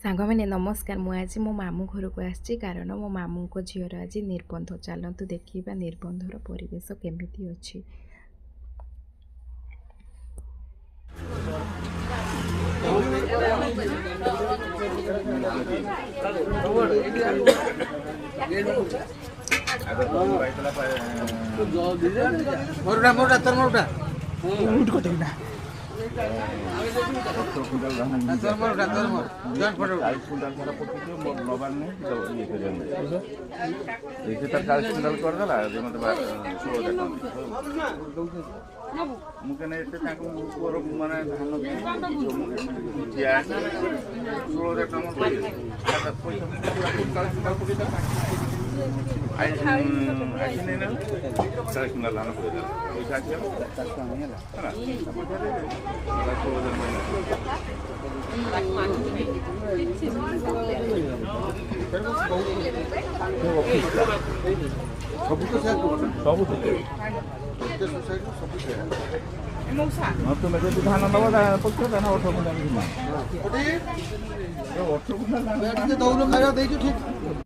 सांग मैंने नमस्कार मु आज मो मामू घर को आसी कारण मो मामू को झीर आज निबंध चलतु देखा निबंधर परिवेश केमिति अच्छी। तुम धान नवा पक्ष धान 18 कुंटाल दौड़ खाया ठीक।